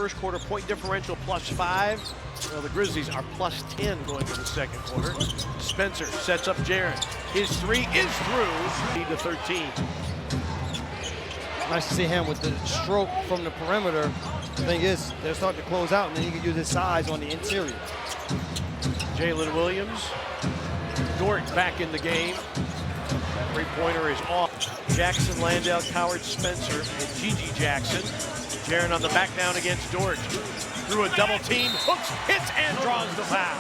First quarter point differential +5. Well, the Grizzlies are +10 going into the second quarter. Spencer sets up Jaren. His three is through. Lead to 13. Nice to see him with the stroke from the perimeter. The thing is, they're starting to close out, and then he can use his size on the interior. Jalen Williams. Dort back in the game. Three-pointer is off. Jackson, Landale, Coward, Spencer, and Gigi Jackson. Jaren on the back down against Dort. Through a double team, hooks, hits, and draws the foul.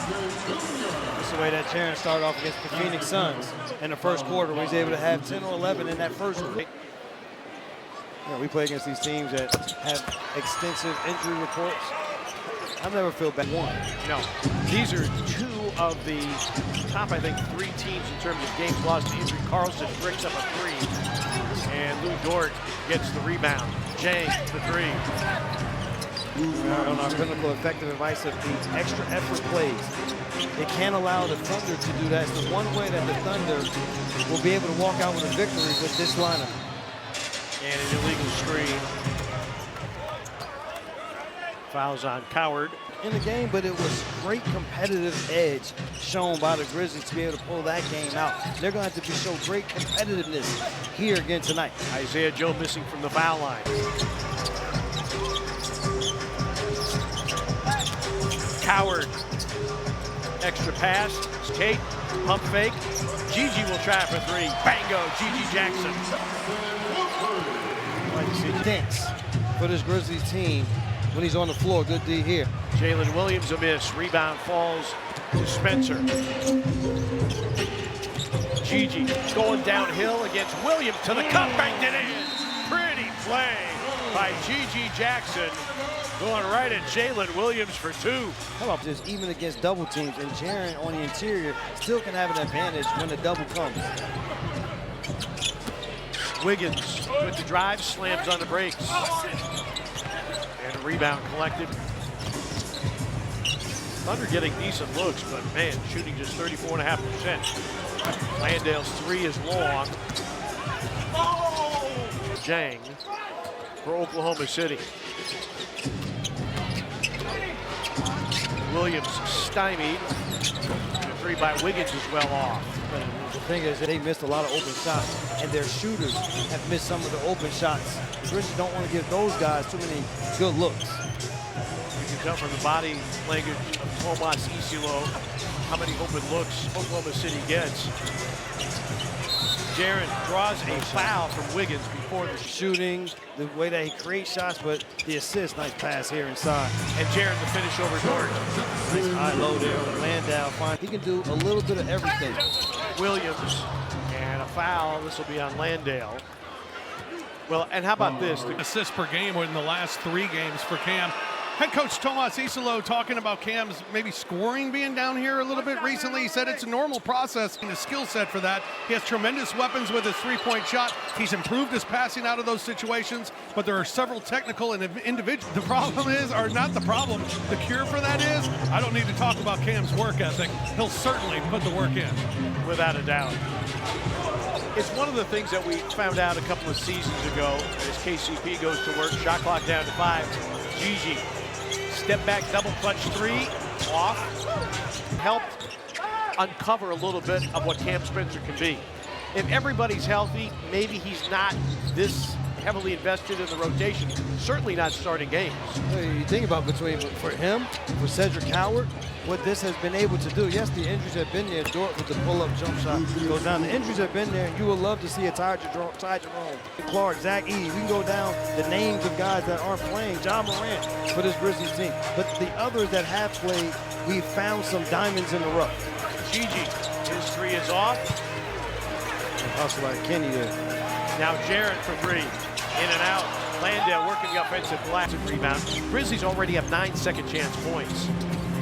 That's the way that Jaren started off against the Phoenix Suns in the first quarter, where he's able to have 10 or 11 in that first quarter. We play against these teams that have extensive injury reports. I never feel bad. No, these are two of the top, I think, 3 teams in terms of games lost to injury. Carlson bricks up a 3, and Lou Dort gets the rebound. Jang, the 3. On our clinical effective advice of the extra effort plays. It can't allow the Thunder to do that. It's the one way that the Thunder will be able to walk out with a victory with this lineup. And an illegal screen. Fouls on Coward. In the game, but it was great competitive edge shown by the Grizzlies to be able to pull that game out. They're going to have to show great competitiveness here again tonight. Isaiah Joe missing from the foul line. Coward, extra pass. Tate, pump fake. Gigi will try for 3. Bango, Gigi Jackson. Like to see dense for this Grizzlies team when he's on the floor. Good D here. Jalen Williams a miss. Rebound falls to Spencer. Gigi going downhill against Williams to the cup, banked it in. Pretty play by Gigi Jackson. Going right at Jalen Williams for 2. How about this, even against double teams, and Jaren on the interior still can have an advantage when the double comes. Wiggins with the drive, slams on the brakes. And a rebound collected. Thunder getting decent looks, but man, shooting just 34.5%. Landale's 3 is long. Jang for Oklahoma City. Williams stymied. The 3 by Wiggins is well off. The thing is that they missed a lot of open shots, and their shooters have missed some of the open shots. The Grizzlies don't want to give those guys too many good looks. You can tell from the body language of Tomas Isilo how many open looks Oklahoma City gets. Jaren draws a foul from Wiggins before the shooting, the way that he creates shots, but the assist, nice pass here inside. And Jaren the finish over Dort. Nice high low there with Landale. Fine. He can do a little bit of everything. Williams and a foul. This will be on Landale. Well, and how about this? The assists per game in the last 3 games for Cam. Head coach Tomas Isilo talking about Cam's maybe scoring being down here a little bit recently. He said it's a normal process and a skill set for that. He has tremendous weapons with his 3-point shot. He's improved his passing out of those situations, but there are several technical and individual. The problem is, or not the problem, the cure for that is, I don't need to talk about Cam's work ethic. He'll certainly put the work in. Without a doubt. It's one of the things that we found out a couple of seasons ago as KCP goes to work. Shot clock down to 5. Gigi. Step back, double clutch 3, off. Helped uncover a little bit of what Cam Spencer can be. If everybody's healthy, maybe he's not this heavily invested in the rotation. Certainly not starting games. You think about for him, for Cedric Howard, what this has been able to do. Yes, the injuries have been there. Dort with the pull-up jump shot goes down. The injuries have been there, and you would love to see a Ty Jerome, Clark, Zach Edey. We can go down the names of guys that aren't playing. John Morant for this Grizzlies team. But the others that have played, we've found some diamonds in the rough. Gigi, his 3 is off. Hustle like Kenny there. Now Jaren for 3. In and out. Landale working the offensive glass and rebound. Grizzlies already have 9 second chance points.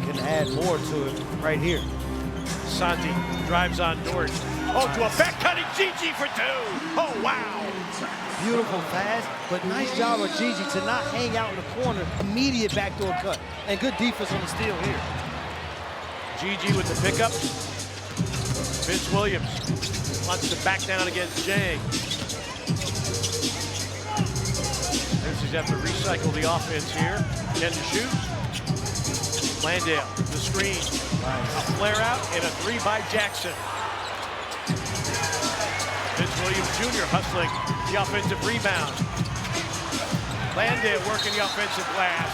Can add more to it right here. Santi drives on Dort. Oh, to a back cutting Gigi for 2. Oh, wow. Beautiful pass, but nice job of Gigi to not hang out in the corner. Immediate backdoor cut. And good defense on the steal here. Gigi with the pickup. Vince Williams wants to back down against Jang. This is Grizzlies have to recycle the offense here. 10 to shoot. Landale, the screen. A flare out and a three by Jackson. Vince Williams Jr. hustling the offensive rebound. Landale working the offensive glass.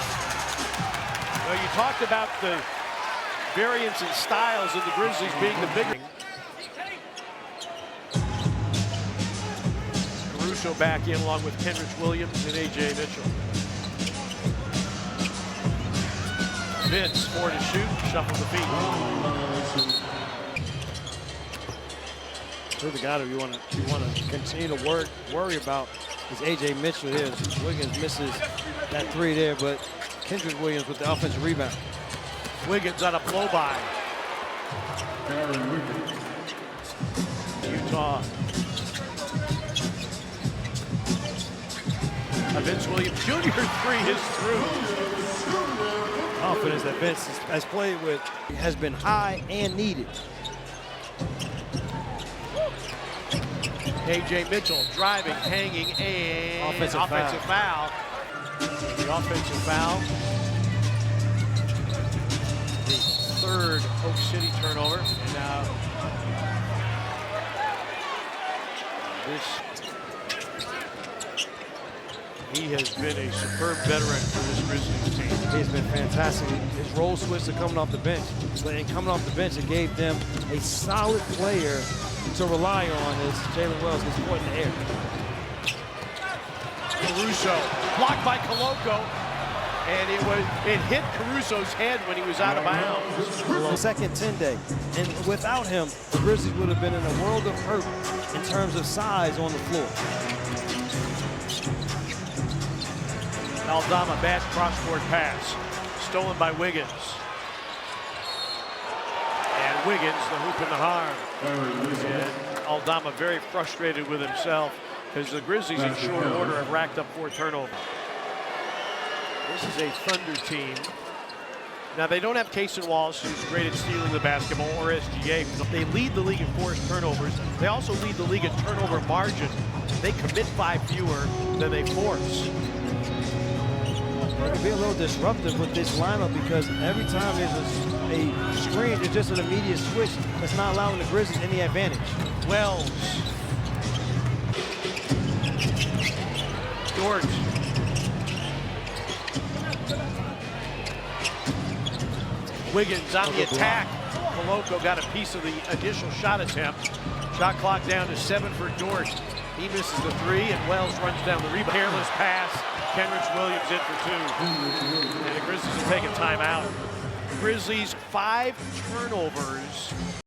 Well, you talked about the variance in styles of the Grizzlies being the bigger. Caruso back in along with Kenrich Williams and A.J. Mitchell. Vince, 4 to shoot, shuffle the feet. So the guy that you want to continue to worry about is A.J. Mitchell here. Wiggins misses that three there, but Kenrich Williams with the offensive rebound. Wiggins on a blow by. Utah. Vince Williams Jr. three is through. Confidence that Vince has played with has been high and needed. A.J. Mitchell driving, hanging, and offensive foul. The offensive foul. The third Oak City turnover. And now he has been a superb veteran for this Grizzlies team. He's been fantastic. His role switched to coming off the bench. But in coming off the bench, it gave them a solid player to rely on as Jalen Wells gets caught in the air. Caruso blocked by Koloko, and it hit Caruso's head when he was out of bounds. Second 10 day, and without him, the Grizzlies would have been in a world of hurt in terms of size on the floor. Aldama, bad cross-court pass, stolen by Wiggins. And Wiggins, the hoop and the harm. And Aldama very frustrated with himself because the Grizzlies in short order have racked up 4 turnovers. This is a Thunder team. Now, they don't have Kaysen Wallace, who's great at stealing the basketball, or SGA. They lead the league in forced turnovers. They also lead the league in turnover margin. They commit 5 fewer than they force. It can be a little disruptive with this lineup because every time there's a screen, it's just an immediate switch that's not allowing the Grizzlies any advantage. Wells. Dort. Wiggins on the attack. Koloko got a piece of the initial shot attempt. Shot clock down to 7 for Dort. He misses the 3, and Wells runs down the rebound. Careless pass. Kenrich Williams in for 2. And the Grizzlies will take a timeout. Grizzlies 5 turnovers.